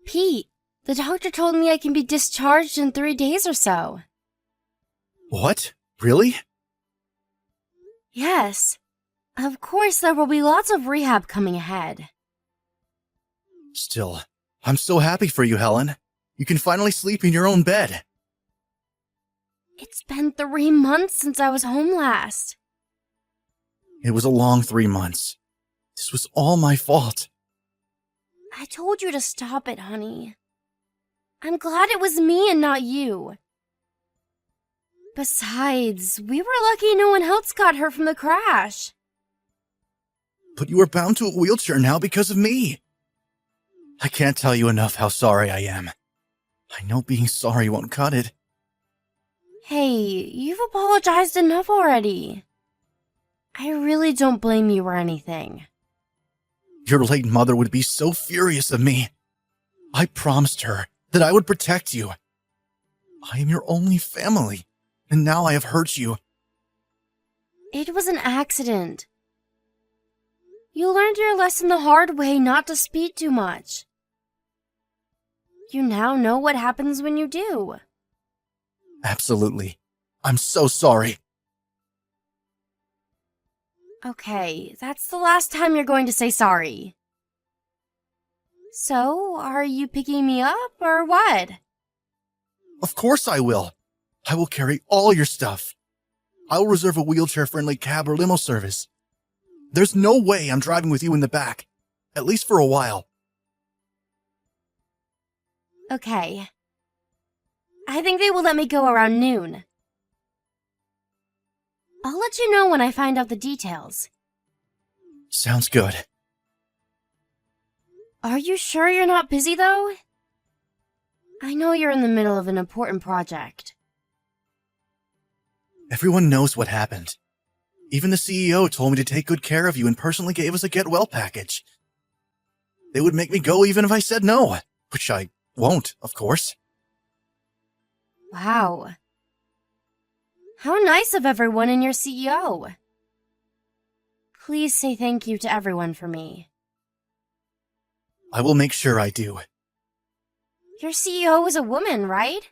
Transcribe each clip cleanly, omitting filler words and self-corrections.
Pete, the doctor told me I can be discharged in 3 days or so. What? Really? Yes. Of course, there will be lots of rehab coming ahead. Still, I'm so happy for you, Helen. You can finally sleep in your own bed. It's been 3 months since I was home last. It was a long 3 months. This was all my fault. I told you to stop it, honey. I'm glad it was me and not you. Besides, we were lucky no one else got hurt from the crash. But you are bound to a wheelchair now because of me. I can't tell you enough how sorry I am. I know being sorry won't cut it. Hey, you've apologized enough already. I really don't blame you or anything. Your late mother would be so furious of me. I promised her that I would protect you. I am your only family, and now I have hurt you. It was an accident. You learned your lesson the hard way not to speed too much. You now know what happens when you do. Absolutely. I'm so sorry. Okay, that's the last time you're going to say sorry. So, are you picking me up, or what? Of course I will. I will carry all your stuff. I will reserve a wheelchair-friendly cab or limo service. There's no way I'm driving with you in the back, at least for a while. Okay. I think they will let me go around noon. I'll let you know when I find out the details. Sounds good. Are you sure you're not busy, though? I know you're in the middle of an important project. Everyone knows what happened. Even the CEO told me to take good care of you and personally gave us a get well package. They would make me go even if I said no, which I won't, of course. Wow. How nice of everyone and your CEO. Please say thank you to everyone for me. I will make sure I do. Your CEO is a woman, right?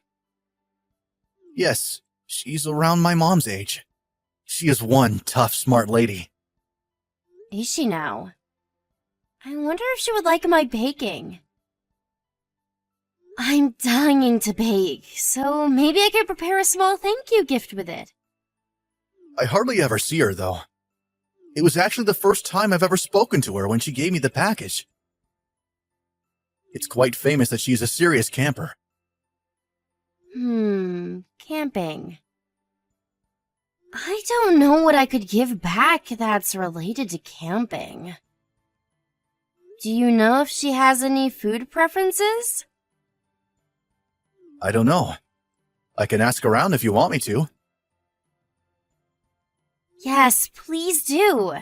Yes, she's around my mom's age. She is one tough, smart lady. Is she now? I wonder if she would like my baking. I'm dying to bake, so maybe I could prepare a small thank you gift with it. I hardly ever see her, though. It was actually the first time I've ever spoken to her when she gave me the package. It's quite famous that she's a serious camper. Camping. I don't know what I could give back that's related to camping. Do you know if she has any food preferences? I don't know. I can ask around if you want me to. Yes, please do.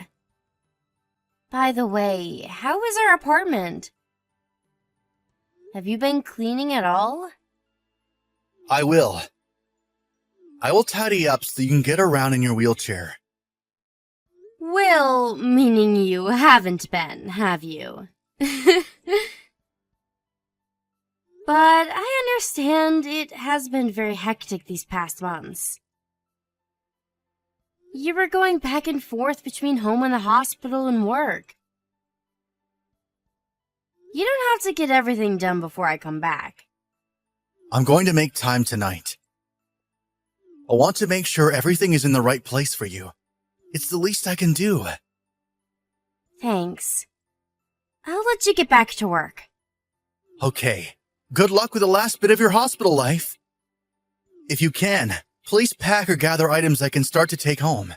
By the way, how is our apartment? Have you been cleaning at all? I will. I will tidy up so you can get around in your wheelchair. Well, meaning you haven't been, have you? But I understand it has been very hectic these past months. You were going back and forth between home and the hospital and work. You don't have to get everything done before I come back. I'm going to make time tonight. I want to make sure everything is in the right place for you. It's the least I can do. Thanks. I'll let you get back to work. Okay. Good luck with the last bit of your hospital life. If you can, please pack or gather items I can start to take home.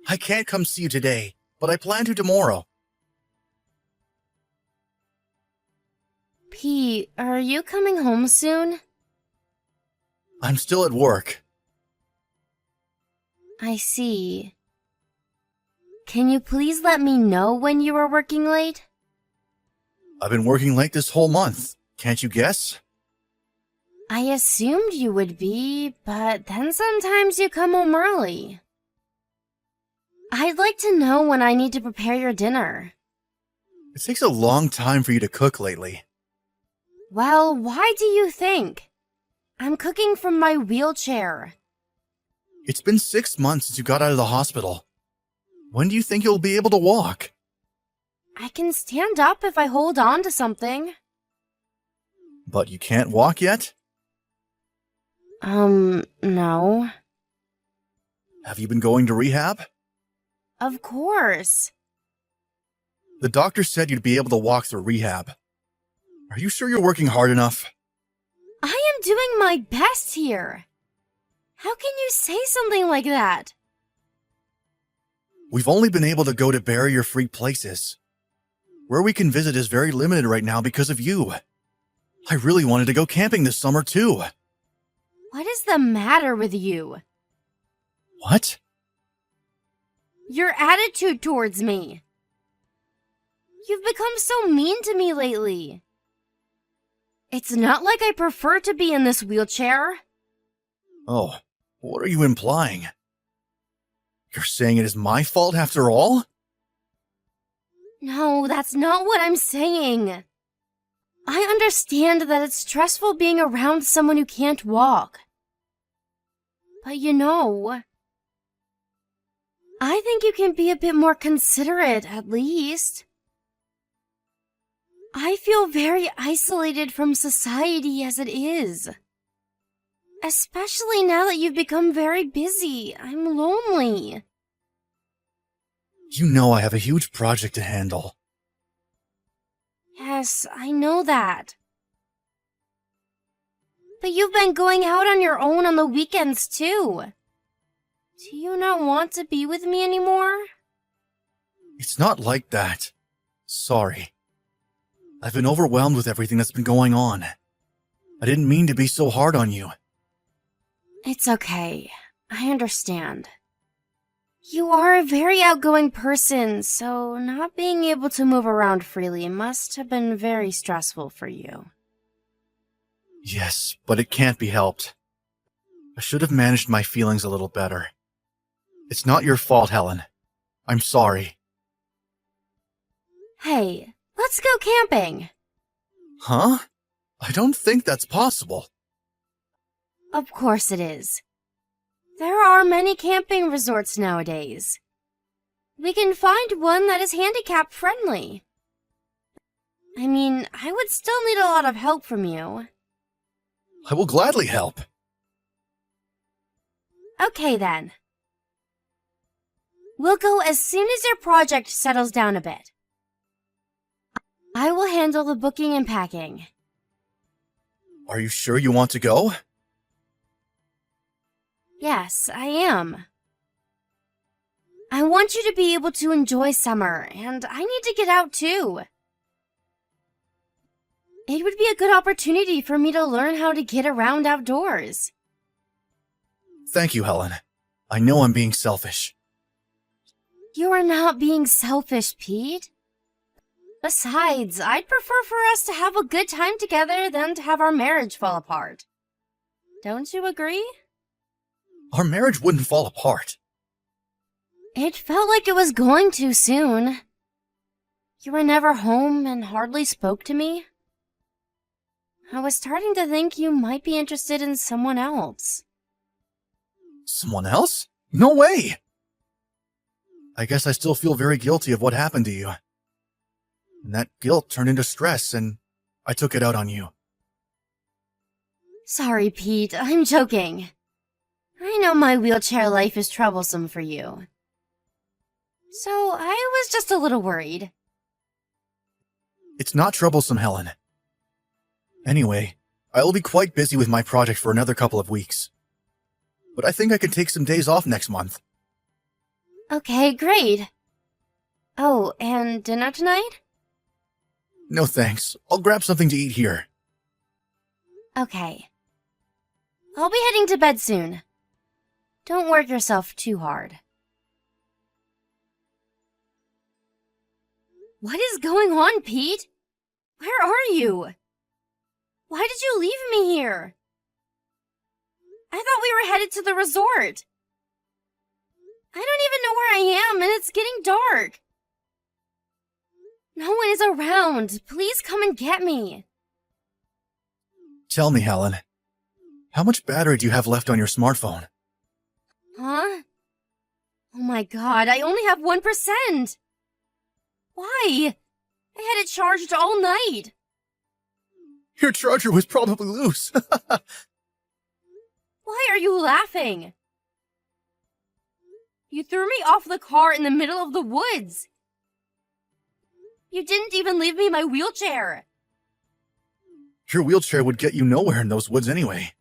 I can't come see you today, but I plan to tomorrow. Pete, are you coming home soon? I'm still at work. I see. Can you please let me know when you are working late? I've been working late this whole month. Can't you guess? I assumed you would be, but then sometimes you come home early. I'd like to know when I need to prepare your dinner. It takes a long time for you to cook lately. Well, why do you think? I'm cooking from my wheelchair. It's been 6 months since you got out of the hospital. When do you think you'll be able to walk? I can stand up if I hold on to something. But you can't walk yet? No. Have you been going to rehab? Of course. The doctor said you'd be able to walk through rehab. Are you sure you're working hard enough? I am doing my best here. How can you say something like that? We've only been able to go to barrier-free places. Where we can visit is very limited right now because of you. I really wanted to go camping this summer too. What is the matter with you? What? Your attitude towards me. You've become so mean to me lately. It's not like I prefer to be in this wheelchair. Oh, what are you implying? You're saying it is my fault after all? No, that's not what I'm saying. I understand that it's stressful being around someone who can't walk. But you know, I think you can be a bit more considerate, at least. I feel very isolated from society as it is. Especially now that you've become very busy. I'm lonely. You know I have a huge project to handle. Yes, I know that. But you've been going out on your own on the weekends too. Do you not want to be with me anymore? It's not like that. Sorry. I've been overwhelmed with everything that's been going on. I didn't mean to be so hard on you. It's okay. I understand. You are a very outgoing person, so not being able to move around freely must have been very stressful for you. Yes, but it can't be helped. I should have managed my feelings a little better. It's not your fault, Helen. I'm sorry. Hey, let's go camping. Huh? I don't think that's possible. Of course it is. There are many camping resorts nowadays. We can find one that is handicap friendly. I mean, I would still need a lot of help from you. I will gladly help. Okay then. We'll go as soon as your project settles down a bit. I will handle the booking and packing. Are you sure you want to go? Yes, I am. I want you to be able to enjoy summer, and I need to get out too. It would be a good opportunity for me to learn how to get around outdoors. Thank you, Helen. I know I'm being selfish. You are not being selfish, Pete. Besides, I'd prefer for us to have a good time together than to have our marriage fall apart. Don't you agree? Our marriage wouldn't fall apart. It felt like it was going to soon. You were never home and hardly spoke to me. I was starting to think you might be interested in someone else. Someone else? No way! I guess I still feel very guilty of what happened to you. And that guilt turned into stress, and I took it out on you. Sorry, Pete, I'm joking. I know my wheelchair life is troublesome for you. So I was just a little worried. It's not troublesome, Helen. Anyway, I will be quite busy with my project for another couple of weeks. But I think I can take some days off next month. Okay, great. Oh, and dinner tonight? No thanks. I'll grab something to eat here. Okay. I'll be heading to bed soon. Don't work yourself too hard. What is going on, Pete? Where are you? Why did you leave me here? I thought we were headed to the resort. I don't even know where I am, and it's getting dark. No one is around. Please come and get me. Tell me, Helen, how much battery do you have left on your smartphone? Huh? Oh my god, I only have 1%! Why? I had it charged all night! Your charger was probably loose. Why are you laughing? You threw me off the car in the middle of the woods! You didn't even leave me my wheelchair! Your wheelchair would get you nowhere in those woods anyway.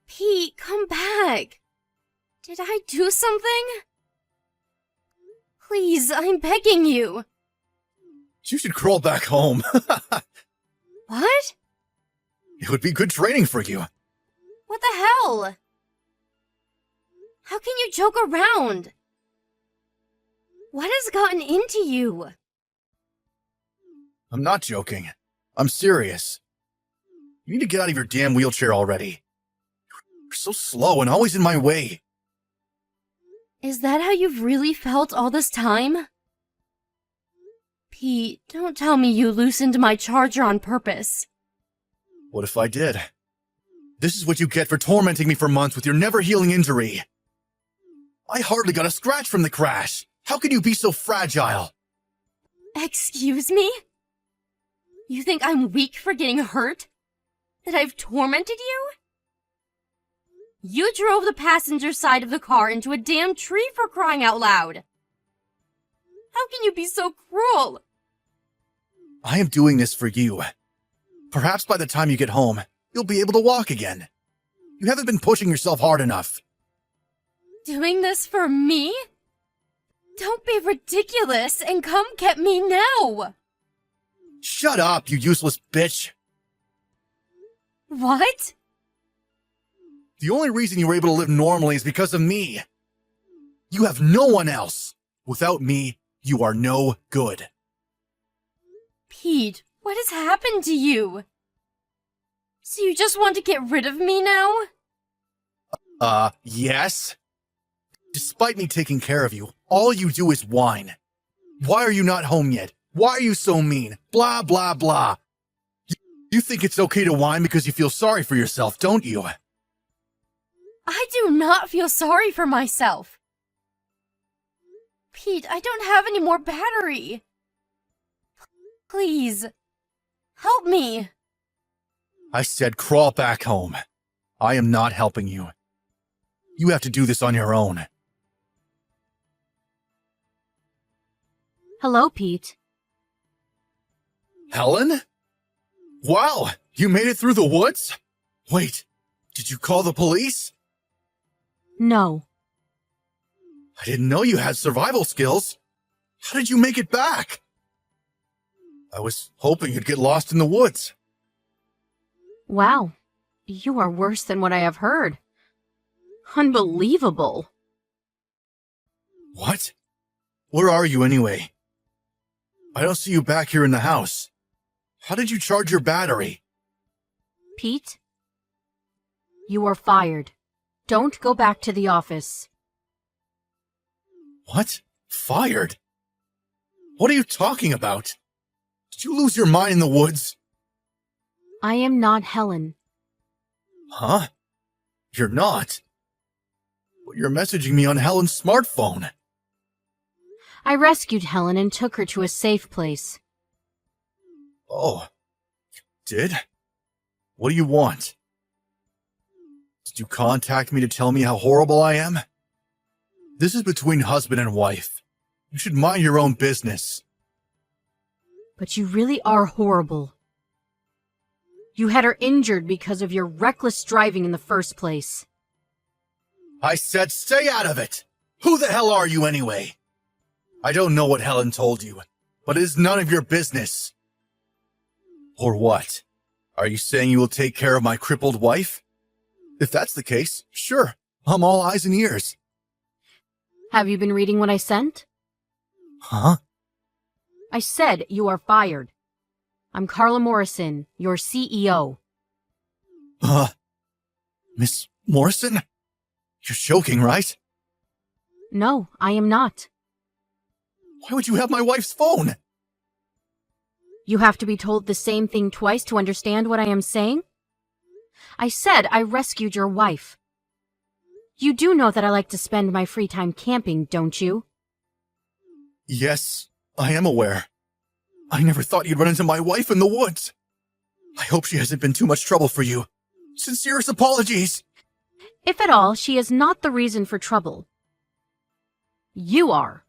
Pete, come back! Did I do something? Please, I'm begging you! You should crawl back home. What? It would be good training for you. What the hell? How can you joke around? What has gotten into you? I'm not joking. I'm serious. You need to get out of your damn wheelchair already. You're so slow and always in my way. Is that how you've really felt all this time? Pete, don't tell me you loosened my charger on purpose. What if I did? This is what you get for tormenting me for months with your never-healing injury. I hardly got a scratch from the crash. How can you be so fragile? Excuse me? You think I'm weak for getting hurt? That I've tormented you? You drove the passenger side of the car into a damn tree for crying out loud! How can you be so cruel? I am doing this for you. Perhaps by the time you get home, you'll be able to walk again. You haven't been pushing yourself hard enough. Doing this for me? Don't be ridiculous and come get me now! Shut up, you useless bitch! What? The only reason you were able to live normally is because of me. You have no one else. Without me, you are no good. Pete, what has happened to you? So you just want to get rid of me now? Yes? Despite me taking care of you, all you do is whine. Why are you not home yet? Why are you so mean? Blah, blah, blah. You think it's okay to whine because you feel sorry for yourself, don't you? I do not feel sorry for myself. Pete, I don't have any more battery. Please, help me. I said crawl back home. I am not helping you. You have to do this on your own. Hello, Pete. Helen? Wow, you made it through the woods? Wait, did you call the police? No. I didn't know you had survival skills. How did you make it back? I was hoping you'd get lost in the woods. Wow, you are worse than what I have heard. Unbelievable. What? Where are you anyway? I don't see you back here in the house. How did you charge your battery? Pete, you are fired. Don't go back to the office. What? Fired? What are you talking about? Did you lose your mind in the woods? I am not Helen. Huh? You're not? But you're messaging me on Helen's smartphone. I rescued Helen and took her to a safe place. Oh, you did? What do you want? Did you contact me to tell me how horrible I am? This is between husband and wife. You should mind your own business. But you really are horrible. You had her injured because of your reckless driving in the first place. I said stay out of it! Who the hell are you anyway? I don't know what Helen told you, but it is none of your business. Or what? Are you saying you will take care of my crippled wife? If that's the case, sure, I'm all eyes and ears. Have you been reading what I sent? Huh? I said you are fired. I'm Carla Morrison, your CEO. Miss Morrison? You're joking, right? No, I am not. Why would you have my wife's phone? You have to be told the same thing twice to understand what I am saying? I said I rescued your wife. You do know that I like to spend my free time camping, don't you? Yes, I am aware. I never thought you'd run into my wife in the woods. I hope she hasn't been too much trouble for you. Sincerest apologies. If at all, she is not the reason for trouble. You are.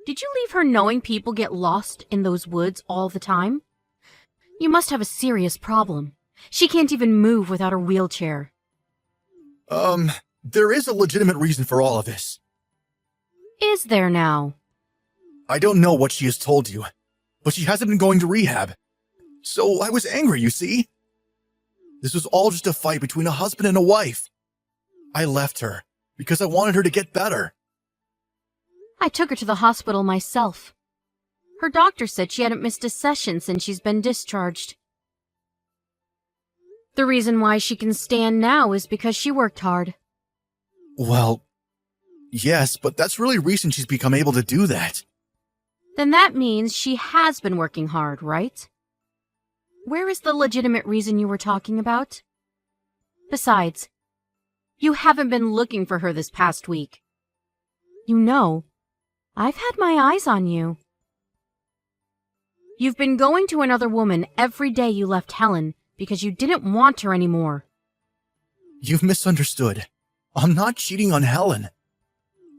Did you leave her knowing people get lost in those woods all the time? You must have a serious problem. She can't even move without a wheelchair. There is a legitimate reason for all of this. Is there now? I don't know what she has told you, but she hasn't been going to rehab. So I was angry, you see? This was all just a fight between a husband and a wife. I left her because I wanted her to get better. I took her to the hospital myself. Her doctor said she hadn't missed a session since she's been discharged. The reason why she can stand now is because she worked hard. Well, yes, but that's really recent she's become able to do that. Then that means she has been working hard, right? Where is the legitimate reason you were talking about? Besides, you haven't been looking for her this past week. You know, I've had my eyes on you. You've been going to another woman every day you left Helen because you didn't want her anymore. You've misunderstood. I'm not cheating on Helen.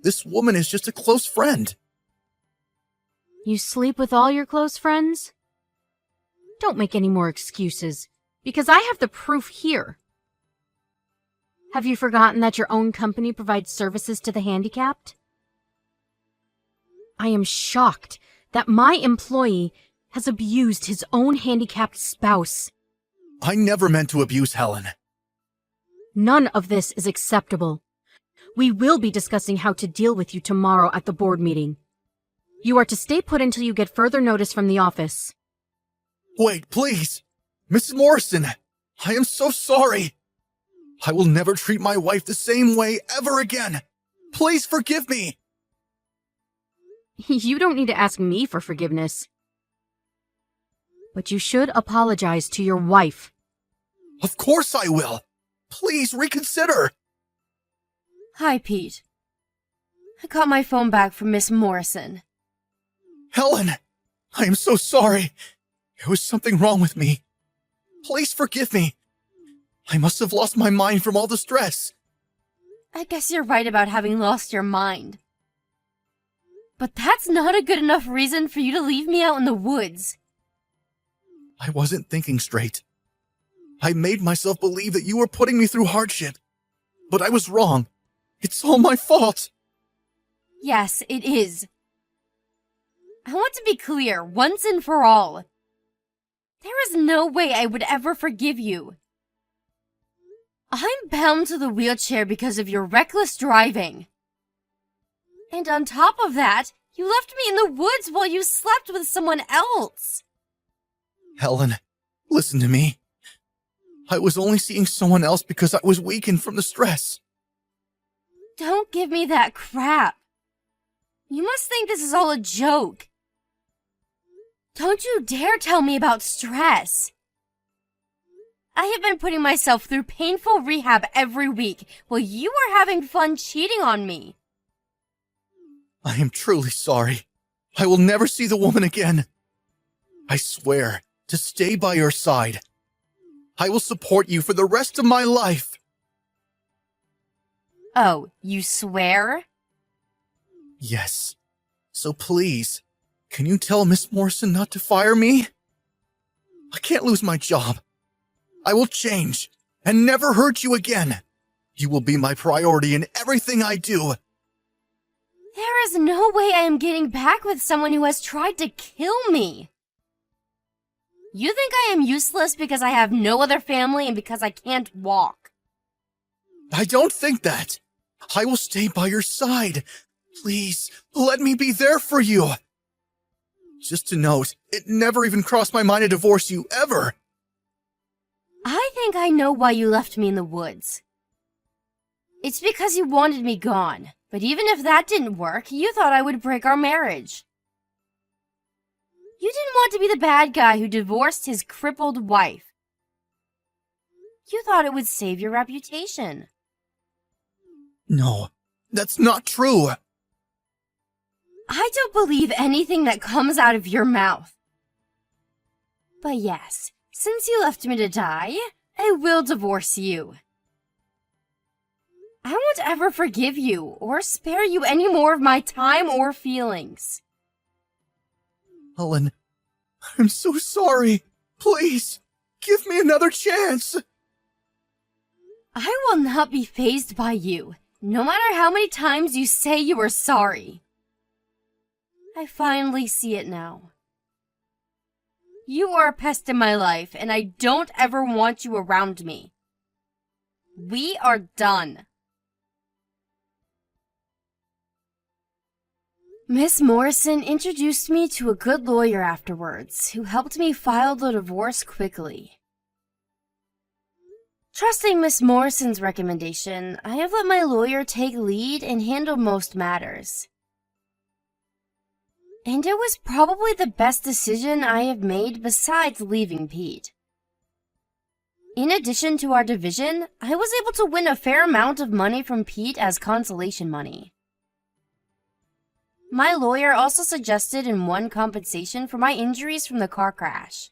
This woman is just a close friend. You sleep with all your close friends? Don't make any more excuses, because I have the proof here. Have you forgotten that your own company provides services to the handicapped? I am shocked that my employee has abused his own handicapped spouse. I never meant to abuse Helen. None of this is acceptable. We will be discussing how to deal with you tomorrow at the board meeting. You are to stay put until you get further notice from the office. Wait, please. Mrs. Morrison, I am so sorry. I will never treat my wife the same way ever again. Please forgive me. You don't need to ask me for forgiveness. But you should apologize to your wife. Of course I will. Please reconsider. Hi, Pete. I got my phone back from Miss Morrison. Helen, I am so sorry. There was something wrong with me. Please forgive me. I must have lost my mind from all the stress. I guess you're right about having lost your mind. But that's not a good enough reason for you to leave me out in the woods. I wasn't thinking straight. I made myself believe that you were putting me through hardship. But I was wrong. It's all my fault. Yes, it is. I want to be clear, once and for all. There is no way I would ever forgive you. I'm bound to the wheelchair because of your reckless driving. And on top of that, you left me in the woods while you slept with someone else. Helen, listen to me. I was only seeing someone else because I was weakened from the stress. Don't give me that crap. You must think this is all a joke. Don't you dare tell me about stress. I have been putting myself through painful rehab every week while you are having fun cheating on me. I am truly sorry. I will never see the woman again. I swear to stay by your side. I will support you for the rest of my life. Oh, you swear? Yes. So please, can you tell Miss Morrison not to fire me? I can't lose my job. I will change and never hurt you again. You will be my priority in everything I do. There is no way I am getting back with someone who has tried to kill me. You think I am useless because I have no other family and because I can't walk. I don't think that. I will stay by your side. Please, let me be there for you. Just to note, it never even crossed my mind to divorce you, ever. I think I know why you left me in the woods. It's because you wanted me gone, but even if that didn't work, you thought I would break our marriage. You didn't want to be the bad guy who divorced his crippled wife. You thought it would save your reputation. No, that's not true. I don't believe anything that comes out of your mouth. But yes, since you left me to die, I will divorce you. I won't ever forgive you or spare you any more of my time or feelings. Helen, I'm so sorry. Please, give me another chance. I will not be fazed by you, no matter how many times you say you are sorry. I finally see it now. You are a pest in my life, and I don't ever want you around me. We are done. Miss Morrison introduced me to a good lawyer afterwards, who helped me file the divorce quickly. Trusting Miss Morrison's recommendation, I have let my lawyer take lead and handle most matters. And it was probably the best decision I have made besides leaving Pete. In addition to our division, I was able to win a fair amount of money from Pete as consolation money. My lawyer also suggested and won compensation for my injuries from the car crash.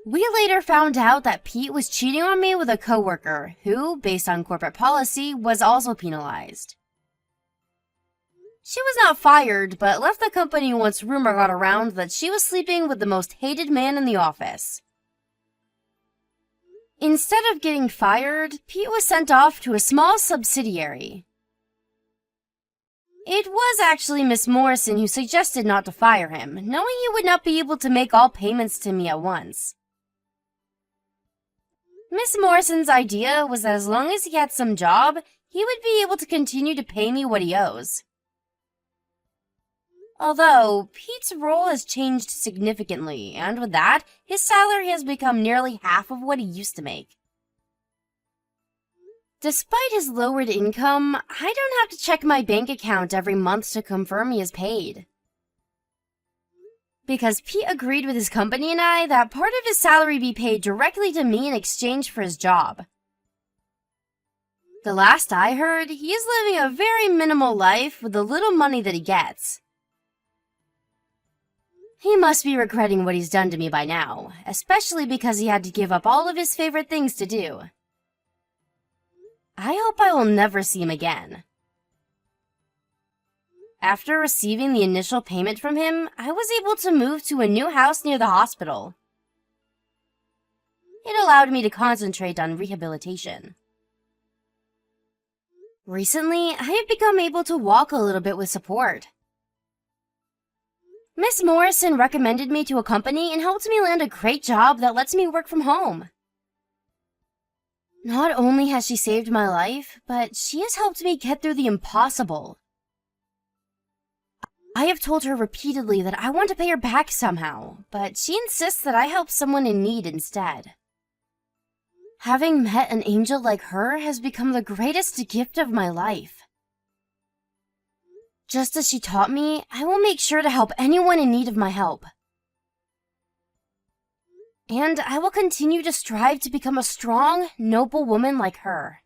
We later found out that Pete was cheating on me with a coworker who, based on corporate policy, was also penalized. She was not fired, but left the company once rumor got around that she was sleeping with the most hated man in the office. Instead of getting fired, Pete was sent off to a small subsidiary. It was actually Miss Morrison who suggested not to fire him, knowing he would not be able to make all payments to me at once. Miss Morrison's idea was that as long as he had some job, he would be able to continue to pay me what he owes. Although, Pete's role has changed significantly, and with that, his salary has become nearly half of what he used to make. Despite his lowered income, I don't have to check my bank account every month to confirm he is paid. Because Pete agreed with his company and I that part of his salary be paid directly to me in exchange for his job. The last I heard, he is living a very minimal life with the little money that he gets. He must be regretting what he's done to me by now, especially because he had to give up all of his favorite things to do. I hope I will never see him again. After receiving the initial payment from him, I was able to move to a new house near the hospital. It allowed me to concentrate on rehabilitation. Recently, I have become able to walk a little bit with support. Miss Morrison recommended me to a company and helped me land a great job that lets me work from home. Not only has she saved my life, but she has helped me get through the impossible. I have told her repeatedly that I want to pay her back somehow, but she insists that I help someone in need instead. Having met an angel like her has become the greatest gift of my life. Just as she taught me, I will make sure to help anyone in need of my help. And I will continue to strive to become a strong, noble woman like her.